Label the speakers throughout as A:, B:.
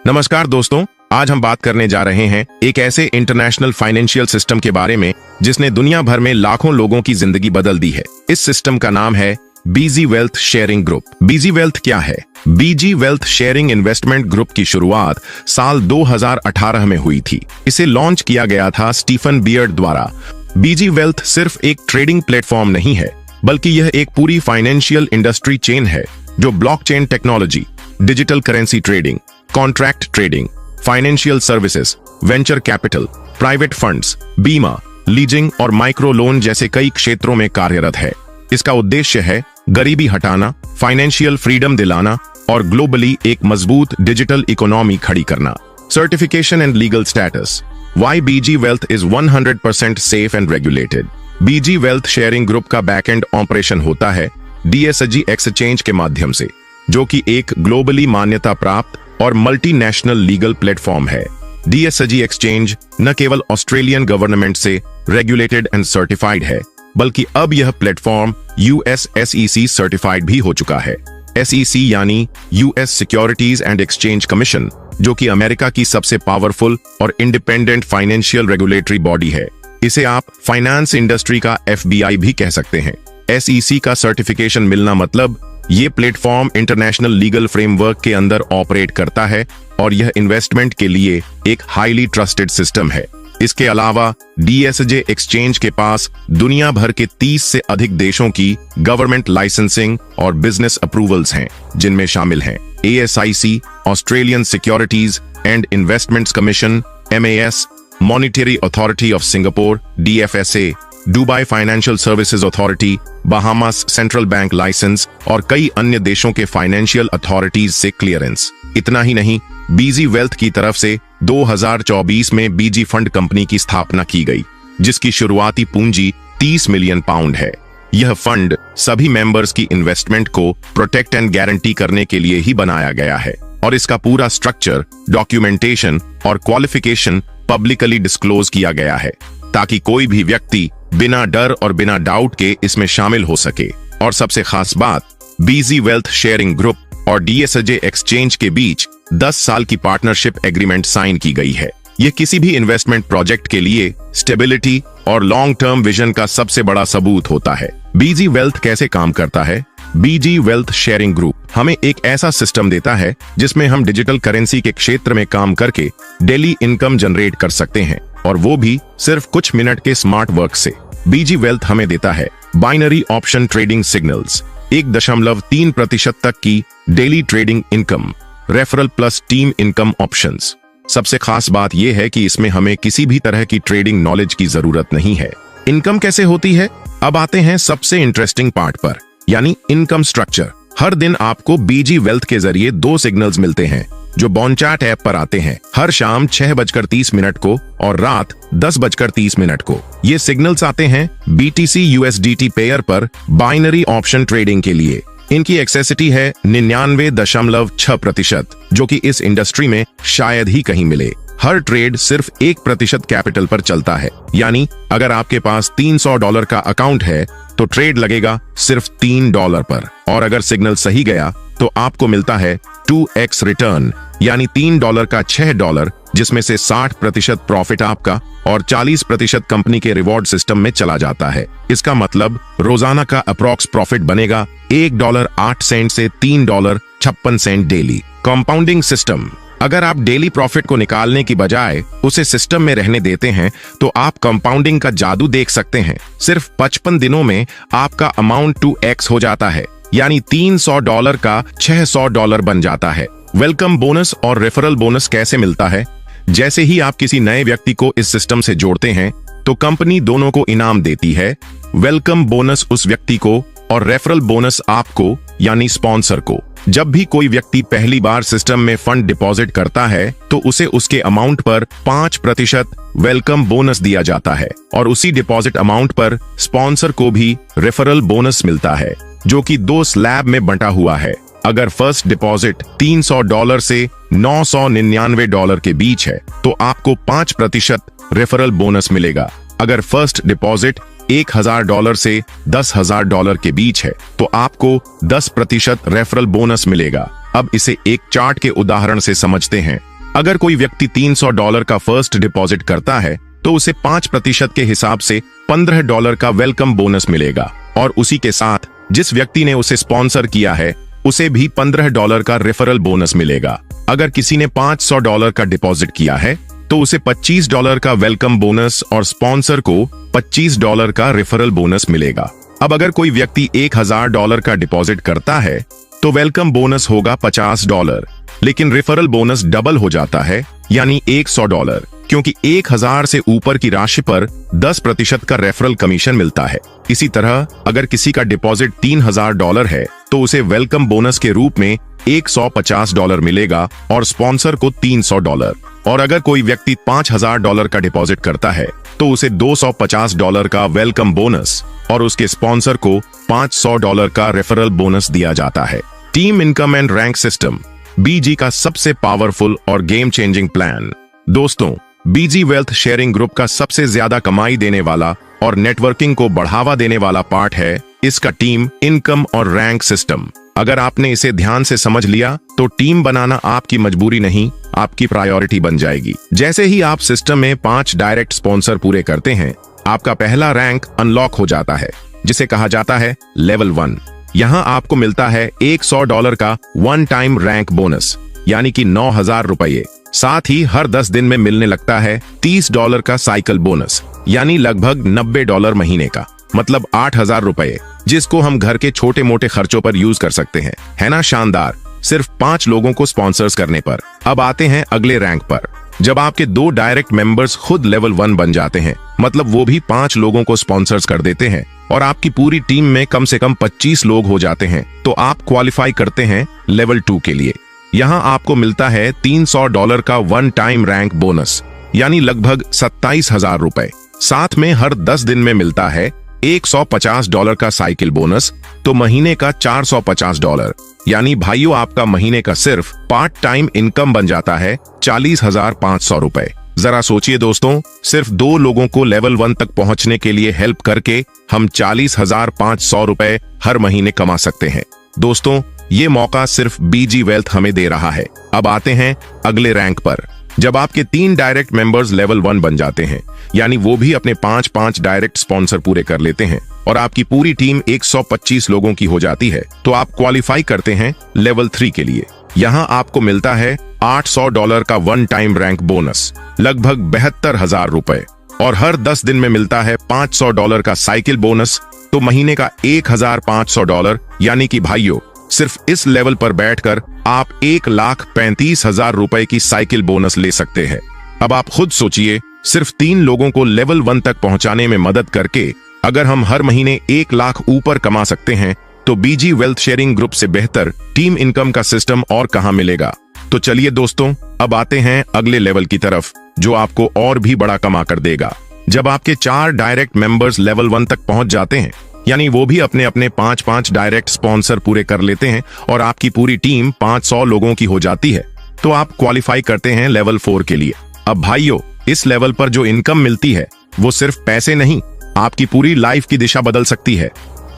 A: नमस्कार दोस्तों, आज हम बात करने जा रहे हैं एक ऐसे इंटरनेशनल फाइनेंशियल सिस्टम के बारे में जिसने दुनिया भर में लाखों लोगों की जिंदगी बदल दी है। इस सिस्टम का नाम है बीजी वेल्थ शेयरिंग ग्रुप। बीजी वेल्थ क्या है? बीजी वेल्थ शेयरिंग इन्वेस्टमेंट ग्रुप की शुरुआत साल 2018 में हुई थी। इसे लॉन्च किया गया था स्टीफन बियर्ड द्वारा। बीजी वेल्थ सिर्फ एक ट्रेडिंग प्लेटफॉर्म नहीं है, बल्कि यह एक पूरी फाइनेंशियल इंडस्ट्री चेन है जो blockchain technology, digital currency trading, contract trading, financial services, venture capital, private funds, बीमा, लीजिंग और माइक्रो लोन जैसे कई क्षेत्रों में कार्यरत है। इसका उद्देश्य है गरीबी हटाना, फाइनेंशियल फ्रीडम दिलाना और ग्लोबली एक मजबूत डिजिटल इकोनॉमी खड़ी करना। Certification and legal status. Why BG Wealth is 100% safe and regulated? BG Wealth sharing group का बैकएंड ऑपरेशन होता है DSG एक्सचेंज के माध्यम से, जो कि एक ग्लोबली मान्यता प्राप्त और मल्टीनेशनल लीगल प्लेटफॉर्म है। DSG एक्सचेंज न केवल ऑस्ट्रेलियन गवर्नमेंट से रेगुलेटेड एंड सर्टिफाइड है, बल्कि अब यह प्लेटफॉर्म US SEC सर्टिफाइड भी हो चुका है। SEC यानी US securities and exchange commission, जो कि अमेरिका की सबसे पावरफुल और इंडिपेंडेंट फाइनेंशियल रेगुलेटरी बॉडी है। इसे आप फाइनेंस इंडस्ट्री का FBI भी कह सकते हैं। SEC का सर्टिफिकेशन मिलना मतलब ये प्लेटफॉर्म इंटरनेशनल लीगल फ्रेमवर्क के अंदर ऑपरेट करता है और यह इन्वेस्टमेंट के लिए एक हाईली ट्रस्टेड सिस्टम है। इसके अलावा DSG एक्सचेंज के पास दुनिया भर के 30 से अधिक देशों की गवर्नमेंट लाइसेंसिंग और बिजनेस अप्रूवल्स हैं, जिनमें शामिल हैं ASIC, Australian securities and investments commission, MAS, monetary authority of Singapore, DFSA, Dubai financial services authority, Bahamas central bank licence और कई अन्य देशों के फाइनेंशियल अथॉरिटीज से क्लियरेंस। इतना ही नहीं, बीजी वेल्थ की तरफ से 2024 में बीजी फंड कंपनी की स्थापना की गई, जिसकी शुरुआती पूंजी 30 मिलियन पाउंड है। यह फंड सभी मेंबर्स की इन्वेस्टमेंट को प्रोटेक्ट एंड गारंटी करने के लिए ही बनाया गया है और इसका पूरा स्ट्रक्चर, डॉक्यूमेंटेशन और क्वालिफिकेशन पब्लिकली डिस्क्लोज किया गया है, ताकि कोई भी व्यक्ति बिना डर और बिना डाउट के इसमें शामिल हो सके। और सबसे खास बात, बीजी वेल्थ शेयरिंग ग्रुप और DSG एक्सचेंज के बीच 10 साल की पार्टनरशिप एग्रीमेंट साइन की गई है। यह किसी भी इन्वेस्टमेंट प्रोजेक्ट के लिए स्टेबिलिटी और लॉन्ग टर्म विजन का सबसे बड़ा सबूत होता है। बीजी वेल्थ कैसे काम करता है? बीजी वेल्थ शेयरिंग ग्रुप हमें एक ऐसा सिस्टम देता है जिसमें हम डिजिटल करेंसी के क्षेत्र में काम करके डेली इनकम जनरेट कर सकते हैं, और वो भी सिर्फ कुछ मिनट के स्मार्ट वर्क से। बीजी वेल्थ हमें देता है बाइनरी ऑप्शन ट्रेडिंग सिग्नल्स, 1.3% तक की daily trading income, referral plus team income options. सबसे खास बात यह है कि इसमें हमें किसी भी तरह की ट्रेडिंग नॉलेज की जरूरत नहीं है। इनकम कैसे होती है? अब आते हैं सबसे इंटरेस्टिंग पार्ट पर, यानी इनकम स्ट्रक्चर। हर दिन आपको बीजी वेल्थ के जरिए 2 सिग्नल्स मिलते हैं जो बॉन्चार्ट ऐप पर आते हैं, हर शाम 6:30 को और रात 10:30 को। ये सिग्नल्स आते हैं BTC USDT पेयर पर बाइनरी ऑप्शन ट्रेडिंग के लिए। इनकी एक्सेसिटी है 99.6%, जो कि इस इंडस्ट्री में शायद ही कहीं मिले। हर ट्रेड सिर्फ 1% कैपिटल पर चलता है, यानी अगर आपके पास $300 का अकाउंट है तो ट्रेड लगेगा सिर्फ $3 पर, और अगर सिग्नल सही गया तो आपको मिलता है 2x रिटर्न, यानी $3 का $6, जिसमें से 60% प्रॉफिट आपका और 40% कंपनी के रिवॉर्ड सिस्टम में चला जाता है। इसका मतलब रोजाना का अप्रॉक्स प्रॉफिट बनेगा $1.08 से $3.56 डेली। Compounding system. अगर आप डेली प्रॉफिट को निकालने की बजाय उसे सिस्टम में रहने देते हैं तो आप कंपाउंडिंग का जादू देख सकते हैं। सिर्फ 55 दिनों में आपका अमाउंट 2x हो जाता है, यानी $300 का $600 बन जाता है। वेलकम बोनस और रेफरल बोनस कैसे मिलता है? जैसे ही आप किसी नए व्यक्ति को इस सिस्टम से जोड़ते हैं तो कंपनी दोनों को इनाम देती है। वेलकम बोनस उस व्यक्ति को और रेफरल बोनस आपको, यानी स्पॉन्सर को। जब भी कोई व्यक्ति पहली बार सिस्टम में फंड डिपॉजिट करता है तो उसे उसके अमाउंट पर 5% वेलकम बोनस दिया जाता है, और उसी डिपॉजिट अमाउंट पर स्पॉन्सर को भी रेफरल बोनस मिलता है, जो कि 2 स्लैब में बंटा हुआ है। अगर फर्स्ट डिपॉजिट $300 से $999 के बीच है तो आपको 5% रेफरल बोनस मिलेगा। अगर फर्स्ट डिपॉजिट $1000 से $10,000 के बीच है तो आपको 10% रेफरल बोनस मिलेगा। अब इसे एक चार्ट के उदाहरण से समझते हैं। अगर कोई व्यक्ति $300 का फर्स्ट डिपॉजिट करता है तो उसे 5% के हिसाब से $15 का वेलकम बोनस मिलेगा, और उसी के साथ जिस व्यक्ति ने उसे स्पॉन्सर किया है उसे भी $15 का रेफरल बोनस मिलेगा। अगर किसी ने $500 का डिपॉजिट किया है तो उसे $25 का वेलकम बोनस और स्पॉन्सर को $25 का रेफरल बोनस मिलेगा। अब अगर कोई व्यक्ति $1000 का डिपॉजिट करता है तो वेलकम बोनस होगा $50, लेकिन रेफरल बोनस डबल हो जाता है, यानी $100, क्योंकि 1000 से ऊपर की राशि पर 10% का रेफरल कमीशन मिलता है। इसी तरह अगर किसी का डिपॉजिट $3000 है तो उसे वेलकम बोनस के रूप में $150 मिलेगा और स्पॉन्सर को $300, और अगर कोई व्यक्ति $5000 का डिपॉजिट करता है तो उसे $250 का वेलकम बोनस और उसके स्पॉन्सर को $500 का रेफरल बोनस दिया जाता है। Team income and rank system BG का सबसे पावरफुल और गेम चेंजिंग प्लान। दोस्तों, बीजी वेल्थ शेयरिंग ग्रुप का सबसे ज्यादा कमाई देने वाला और नेटवर्किंग को बढ़ावा देने वाला पार्ट है इसका टीम इनकम और रैंक सिस्टम। अगर आपने इसे ध्यान से समझ लिया तो टीम बनाना आपकी मजबूरी नहीं, आपकी प्रायोरिटी बन जाएगी। जैसे ही आप सिस्टम में 5 डायरेक्ट स्पॉन्सर पूरे करते हैं, आपका पहला रैंक अनलॉक हो जाता है, जिसे कहा जाता है लेवल 1। यहाँ आपको मिलता है $100 का वन टाइम रैंक बोनस, यानी कि $9000। साथ ही हर 10 दिन में मिलने लगता है $30 का साइकिल बोनस, यानी लगभग $90 महीने का, मतलब $8000, जिसको हम घर के छोटे मोटे खर्चों पर यूज कर सकते हैं। है ना शानदार? सिर्फ 5 लोगों को स्पॉन्सर्स करने पर। अब आते हैं अगले रैंक पर। जब आपके 2 डायरेक्ट मेंबर्स खुद लेवल 1 बन जाते हैं, मतलब वो भी 5 लोगों को स्पॉन्सर्स कर देते हैं, और आपकी पूरी टीम में कम से कम 25 लोग हो जाते हैं, तो आप क्वालिफाई करते हैं लेवल 2 के लिए। यहाँ आपको मिलता है $300 का वन टाइम रैंक बोनस, यानी लगभग $27000। साथ में हर 10 दिन में मिलता है $150 का साइकिल बोनस, तो महीने का $450, यानी भाइयों आपका महीने का सिर्फ पार्ट टाइम इनकम बन जाता है ₹40,500। जरा सोचिए दोस्तों, सिर्फ 2 लोगों को लेवल 1 तक पहुंचने के लिए हेल्प करके हम ₹40,500 हर महीने कमा सकते हैं। दोस्तों, ये मौका सिर्फ बीजी वेल्थ हमें दे रहा है। अब आते हैं अगले रैंक पर। जब आपके 3 डायरेक्ट मेंबर्स लेवल 1 बन जाते हैं, यानी वो भी अपने 5-5 डायरेक्ट स्पॉन्सर पूरे कर लेते हैं, और आपकी पूरी टीम 125 लोगों की हो जाती है, तो आप क्वालिफाई करते हैं लेवल 3 के लिए। यहाँ आपको मिलता है $800 का वन टाइम रैंक बोनस, लगभग ₹72,000, और हर 10 दिन में मिलता है $500 का साइकिल बोनस, तो महीने का $1,500, यानी कि भाइयों सिर्फ इस लेवल पर बैठकर आप ₹1,35,000 की साइकिल बोनस ले सकते हैं। अब आप खुद सोचिए, सिर्फ 3 लोगों को लेवल 1 तक पहुंचाने में मदद करके अगर हम हर महीने 1 लाख ऊपर कमा सकते हैं, तो बीजी वेल्थ शेयरिंग ग्रुप से बेहतर टीम इनकम का सिस्टम और कहां मिलेगा। तो चलिए दोस्तों, अब आते हैं अगले लेवल की तरफ, जो आपको और भी बड़ा कमा कर देगा। जब आपके 4 डायरेक्ट मेंबर्स लेवल 1 तक पहुंच जाते हैं, यानी वो भी अपने अपने 5-5 डायरेक्ट स्पॉन्सर पूरे कर लेते हैं, और आपकी पूरी टीम 500 लोगों की हो जाती है, तो आप क्वालिफाई करते हैं लेवल 4 के लिए। अब भाइयों, इस लेवल पर जो इनकम मिलती है वो सिर्फ पैसे नहीं, आपकी पूरी लाइफ की दिशा बदल सकती है।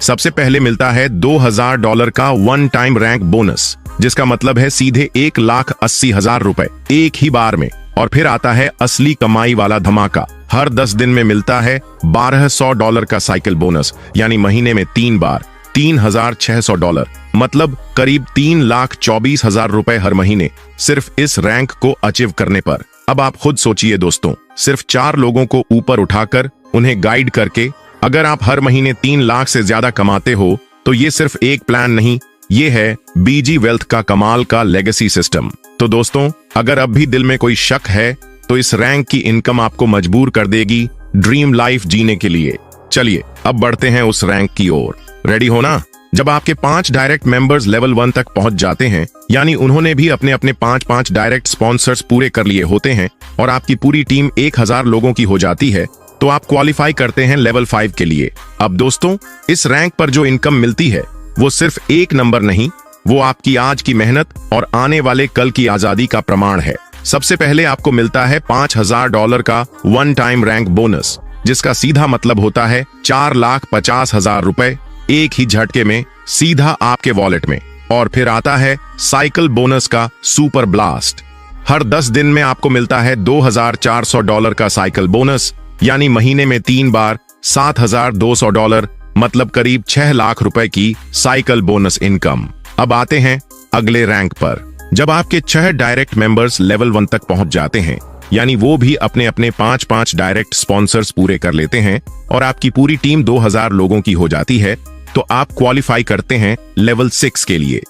A: सबसे पहले मिलता है $2000 का वन टाइम रैंक बोनस, जिसका मतलब है सीधे $1,80,000 एक ही बार में। और फिर आता है असली कमाई वाला धमाका। हर 10 दिन में मिलता है $1200 का साइकिल बोनस, यानी महीने में 3 बार $3,600, मतलब करीब $3,24,000 हर महीने, सिर्फ इस रैंक को अचीव करने पर। अब आप खुद सोचिए दोस्तों, सिर्फ 4 लोगों को ऊपर उठाकर उन्हें गाइड करके अगर आप हर महीने 3 लाख से ज्यादा कमाते हो, तो ये सिर्फ एक प्लान नहीं, ये है बीजी वेल्थ का कमाल का लेगेसी सिस्टम। तो दोस्तों, अगर अब भी दिल में कोई शक है, तो इस रैंक की इनकम आपको मजबूर कर देगी ड्रीम लाइफ जीने के लिए। चलिए अब बढ़ते हैं उस रैंक की ओर। रेडी हो ना? जब आपके 5 डायरेक्ट मेंबर्स लेवल 1 तक पहुंच जाते हैं, यानी उन्होंने भी अपने अपने 5-5 डायरेक्ट स्पॉन्सर्स पूरे कर लिए होते हैं, और आपकी पूरी टीम 1000 लोगों की हो जाती है, तो आप क्वालिफाई करते हैं लेवल 5 के लिए। अब दोस्तों, इस रैंक पर जो इनकम मिलती है वो सिर्फ एक नंबर नहीं, वो आपकी आज की मेहनत और आने वाले कल की आजादी का प्रमाण है। सबसे पहले आपको मिलता है $5000 का वन टाइम रैंक बोनस, जिसका सीधा मतलब होता है $4,50,000 एक ही झटके में सीधा आपके वॉलेट में। और फिर आता है साइकिल बोनस का सुपर ब्लास्ट। हर 10 दिन में आपको मिलता है $2,400 का साइकिल बोनस, यानी महीने में 3 बार $7,200, मतलब करीब 6 लाख रुपए की साइकिल बोनस इनकम। अब आते हैं अगले रैंक पर। जब आपके 6 डायरेक्ट मेंबर्स लेवल 1 तक पहुंच जाते हैं, यानी वो भी अपने अपने 5-5 डायरेक्ट स्पॉन्सर्स पूरे कर लेते हैं और आपकी पूरी टीम 2000 लोगों की हो जाती है, तो आप क्वालिफाई करते हैं लेवल 6 के लिए।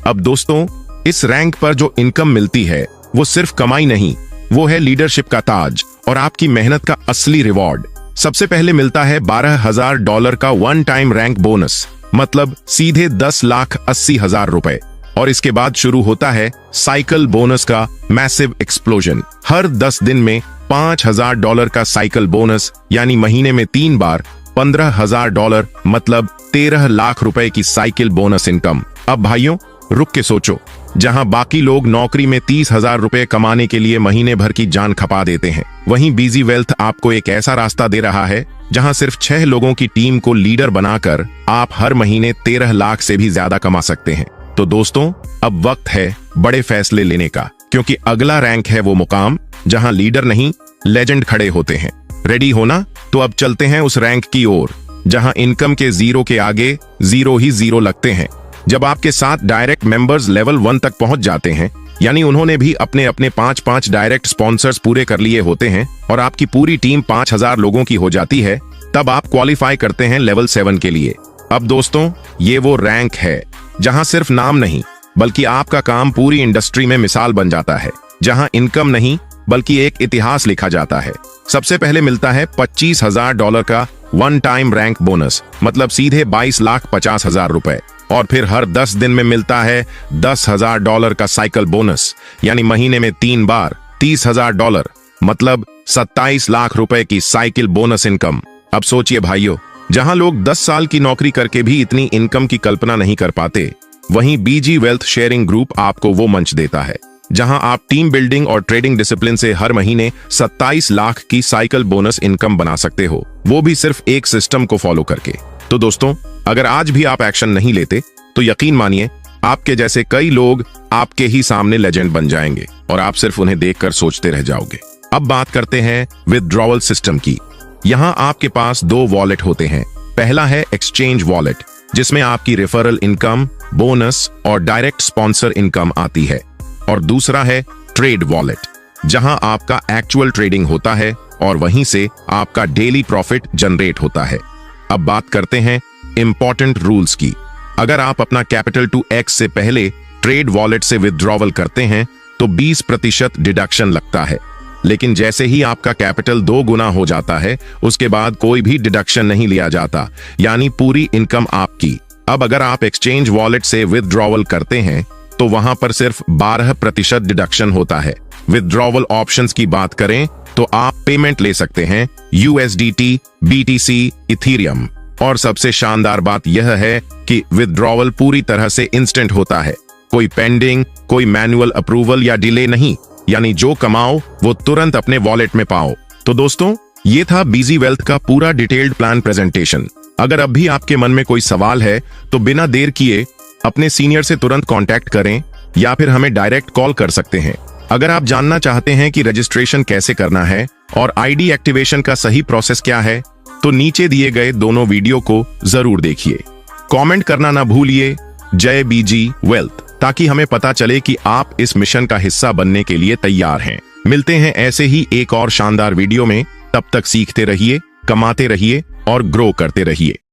A: अब दोस्तों, इस रैंक पर जो इनकम मिलती है वो सिर्फ कमाई नहीं, वो है लीडरशिप का ताज और आपकी मेहनत का असली रिवॉर्ड। सबसे पहले मिलता है $12,000 का वन टाइम रैंक बोनस, मतलब सीधे 10,80,000 रुपए। और इसके बाद शुरू होता है साइकिल बोनस का मैसिव एक्सप्लोजन। हर 10 दिन में $5,000 का साइकिल बोनस, यानी महीने में 3 बार $15,000, मतलब 13 लाख रुपए की साइकिल बोनस इनकम। अब भाइयों, रुक के सोचो, जहां बाकी लोग नौकरी में 30,000 रुपए कमाने के लिए महीने भर की जान खपा देते हैं, वहीं बीजी वेल्थ आपको एक ऐसा रास्ता दे रहा है जहां सिर्फ 6 लोगों की टीम को लीडर बनाकर आप हर महीने 13 लाख से भी ज्यादा कमा सकते हैं। तो दोस्तों, अब वक्त है बड़े फैसले लेने का, क्योंकि अगला रैंक है वो मुकाम जहां लीडर नहीं, लेजेंड खड़े होते हैं। रेडी हो ना? तो अब चलते हैं उस रैंक की ओर जहां इनकम के 0 के आगे 0 ही 0 लगते हैं। जब आपके 7 डायरेक्ट मेंबर्स लेवल 1 तक पहुंच जाते हैं, यानी उन्होंने भी अपने अपने 5-5 डायरेक्ट स्पॉन्सर्स पूरे कर लिए होते हैं और आपकी पूरी टीम 5000 लोगों की हो जाती है, तब आप क्वालिफाई करते हैं लेवल 7 के लिए। अब दोस्तों, ये वो रैंक है जहां सिर्फ नाम नहीं, बल्कि आपका काम पूरी इंडस्ट्री में मिसाल बन जाता है, जहां इनकम नहीं बल्कि एक इतिहास लिखा जाता है। सबसे पहले मिलता है $25,000 का वन टाइम रैंक बोनस, मतलब सीधे 22,50,000 रुपए। और फिर हर 10 दिन में मिलता है $10,000 का साइकिल बोनस, यानी महीने में 3 बार $30,000, मतलब 27 लाख रुपए की साइकिल बोनस इनकम। अब सोचिए भाइयों, जहां लोग 10 साल की नौकरी करके भी इतनी इनकम की कल्पना नहीं कर पाते, वहीं बीजी वेल्थ शेयरिंग ग्रुप आपको वो मंच देता है जहां आप टीम बिल्डिंग और ट्रेडिंग डिसिप्लिन से हर महीने 27 लाख की साइकिल बोनस इनकम बना सकते हो, वो भी सिर्फ एक सिस्टम को फॉलो करके। तो दोस्तों, अगर आज भी आप एक्शन नहीं लेते, तो यकीन मानिए आपके जैसे कई लोग आपके ही सामने लेजेंड बन जाएंगे और आप सिर्फ उन्हें देखकर सोचते रह जाओगे। अब बात करते हैं विथड्रॉवल सिस्टम की। यहाँ आपके पास 2 वॉलेट होते हैं। पहला है एक्सचेंज वॉलेट, जिसमें आपकी रेफरल इनकम, बोनस और डायरेक्ट स्पॉन्सर इनकम आती है, और दूसरा है ट्रेड वॉलेट, जहां आपका एक्चुअल ट्रेडिंग होता है और वहीं से आपका डेली प्रॉफिट जनरेट होता है। अब बात करते हैं इंपॉर्टेंट रूल्स की। अगर आप अपना कैपिटल टू एक्स से पहले ट्रेड वॉलेट से विथड्रॉवल करते हैं तो 20% डिडक्शन लगता है, लेकिन जैसे ही आपका कैपिटल 2 गुना हो जाता है, उसके बाद कोई भी डिडक्शन नहीं लिया जाता, यानी पूरी इनकम आपकी। अब अगर आप एक्सचेंज वॉलेट से विथड्रॉवल करते हैं तो वहां पर सिर्फ 12% डिडक्शन होता है। विथड्रॉवल ऑप्शंस की बात करें तो आप पेमेंट ले सकते हैं USDT, BTC, इथीरियम, और सबसे शानदार बात यह है कि विथड्रॉवल पूरी तरह से इंस्टेंट होता है। कोई पेंडिंग, कोई मैनुअल अप्रूवल या डिले नहीं, यानी जो कमाओ वो तुरंत अपने वॉलेट में पाओ। तो दोस्तों, ये था बीजी वेल्थ का पूरा डिटेल्ड प्लान प्रेजेंटेशन। अगर अब भी आपके मन में कोई सवाल है तो बिना देर किए अपने सीनियर से तुरंत कांटेक्ट करें या फिर हमें डायरेक्ट कॉल कर सकते हैं। अगर आप जानना चाहते हैं कि रजिस्ट्रेशन कैसे करना है और ID एक्टिवेशन का सही प्रोसेस क्या है, तो नीचे दिए गए दोनों वीडियो को जरूर देखिए। कमेंट करना ना भूलिए जय बीजी वेल्थ, ताकि हमें पता चले कि आप इस मिशन का हिस्सा बनने के लिए तैयार हैं। मिलते हैं ऐसे ही एक और शानदार वीडियो में। तब तक सीखते रहिए, कमाते रहिए और ग्रो करते रहिए।